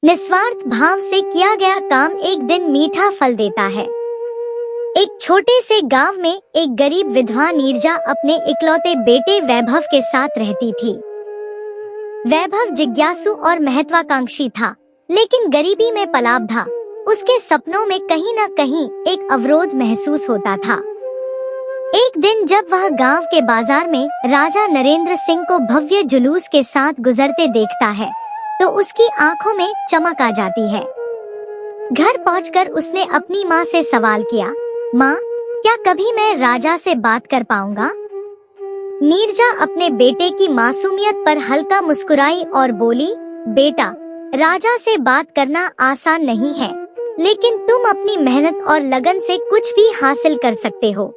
निस्वार्थ भाव से किया गया काम एक दिन मीठा फल देता है। एक छोटे से गांव में एक गरीब विधवा नीरजा अपने इकलौते बेटे वैभव के साथ रहती थी। वैभव जिज्ञासु और महत्वाकांक्षी था, लेकिन गरीबी में पला था। उसके सपनों में कहीं न कहीं एक अवरोध महसूस होता था। एक दिन जब वह गांव के बाजार में राजा नरेंद्र सिंह को भव्य जुलूस के साथ गुजरते देखता है, तो उसकी आंखों में चमक आ जाती है। घर पहुंचकर उसने अपनी माँ से सवाल किया, माँ, क्या कभी मैं राजा से बात कर पाऊंगा? नीरजा अपने बेटे की मासूमियत पर हल्का मुस्कुराई और बोली, बेटा, राजा से बात करना आसान नहीं है, लेकिन तुम अपनी मेहनत और लगन से कुछ भी हासिल कर सकते हो।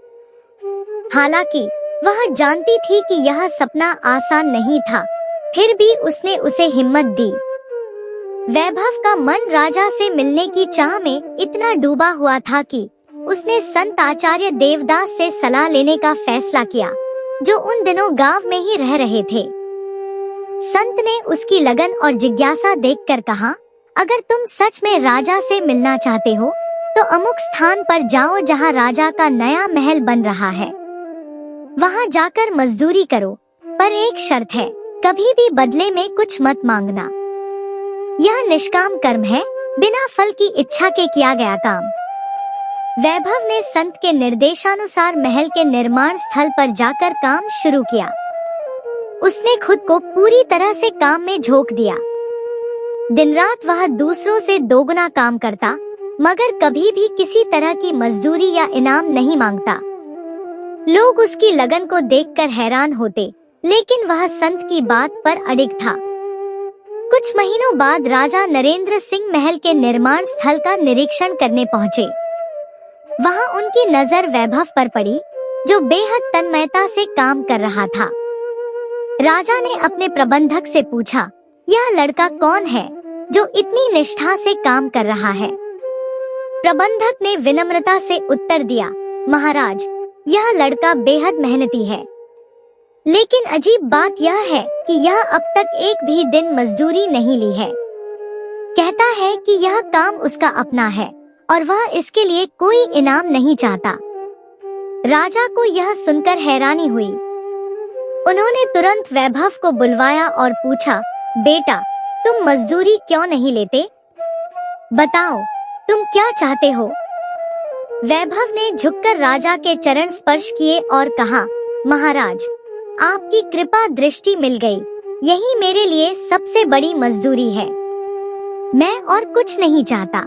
हालांकि वह जानती थी कि यह सपना आसान नहीं था, फिर भी उसने उसे हिम्मत दी। वैभव का मन राजा से मिलने की चाह में इतना डूबा हुआ था कि उसने संत आचार्य देवदास से सलाह लेने का फैसला किया, जो उन दिनों गांव में ही रह रहे थे। संत ने उसकी लगन और जिज्ञासा देखकर कहा, अगर तुम सच में राजा से मिलना चाहते हो, तो अमुक स्थान पर जाओ जहां राजा का नया महल बन रहा है। वहां जाकर मजदूरी करो, पर एक शर्त है, कभी भी बदले में कुछ मत मांगना। यह निष्काम कर्म है, बिना फल की इच्छा के किया गया काम। वैभव ने संत के निर्देशानुसार महल के निर्माण स्थल पर जाकर काम शुरू किया। उसने खुद को पूरी तरह से काम में झोंक दिया। दिन रात वह दूसरों से दोगुना काम करता, मगर कभी भी किसी तरह की मजदूरी या इनाम नहीं मांगता। लोग उसकी लगन को देखकर हैरान होते, लेकिन वह संत की बात पर अडिग था। कुछ महीनों बाद राजा नरेंद्र सिंह महल के निर्माण स्थल का निरीक्षण करने पहुँचे। वहाँ उनकी नजर वैभव पर पड़ी, जो बेहद तन्मयता से काम कर रहा था। राजा ने अपने प्रबंधक से पूछा, यह लड़का कौन है जो इतनी निष्ठा से काम कर रहा है? प्रबंधक ने विनम्रता से उत्तर दिया, महाराज, यह लड़का बेहद मेहनती है, लेकिन अजीब बात यह है कि यह अब तक एक भी दिन मजदूरी नहीं ली है। कहता है कि यह काम उसका अपना है और वह इसके लिए कोई इनाम नहीं चाहता। राजा को यह सुनकर हैरानी हुई। उन्होंने तुरंत वैभव को बुलवाया और पूछा, बेटा, तुम मजदूरी क्यों नहीं लेते? बताओ, तुम क्या चाहते हो? वैभव ने झुककर राजा के चरण स्पर्श किए और कहा, महाराज, आपकी कृपा दृष्टि मिल गई, यही मेरे लिए सबसे बड़ी मजदूरी है। मैं और कुछ नहीं चाहता।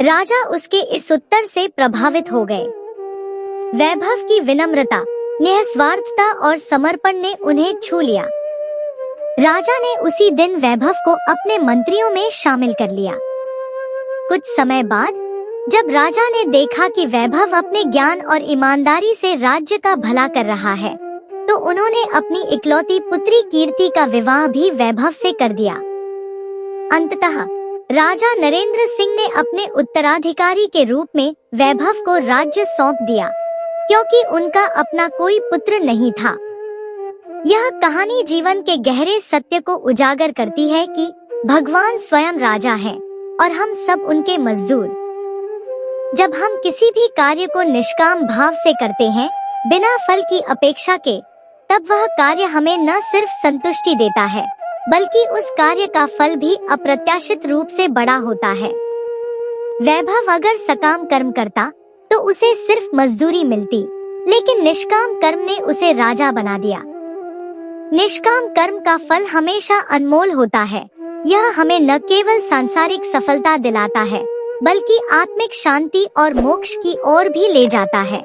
राजा उसके इस उत्तर से प्रभावित हो गए। वैभव की विनम्रता, निस्वार्थता और समर्पण ने उन्हें छू लिया। राजा ने उसी दिन वैभव को अपने मंत्रियों में शामिल कर लिया। कुछ समय बाद जब राजा ने देखा कि वैभव अपने ज्ञान और ईमानदारी से राज्य का भला कर रहा है, तो उन्होंने अपनी इकलौती पुत्री कीर्ति का विवाह भी वैभव से कर दिया। अंततः राजा नरेंद्र सिंह ने अपने उत्तराधिकारी के रूप में वैभव को राज्य सौंप दिया, क्योंकि उनका अपना कोई पुत्र नहीं था। यह कहानी जीवन के गहरे सत्य को उजागर करती है कि भगवान स्वयं राजा हैं और हम सब उनके मजदूर। जब हम किसी भी कार्य को निष्काम भाव से करते हैं, बिना फल की अपेक्षा के, तब वह कार्य हमें न सिर्फ संतुष्टि देता है, बल्कि उस कार्य का फल भी अप्रत्याशित रूप से बड़ा होता है। वैभव अगर सकाम कर्म करता तो उसे सिर्फ मजदूरी मिलती, लेकिन निष्काम कर्म ने उसे राजा बना दिया। निष्काम कर्म का फल हमेशा अनमोल होता है। यह हमें न केवल सांसारिक सफलता दिलाता है, बल्कि आत्मिक शांति और मोक्ष की ओर भी ले जाता है।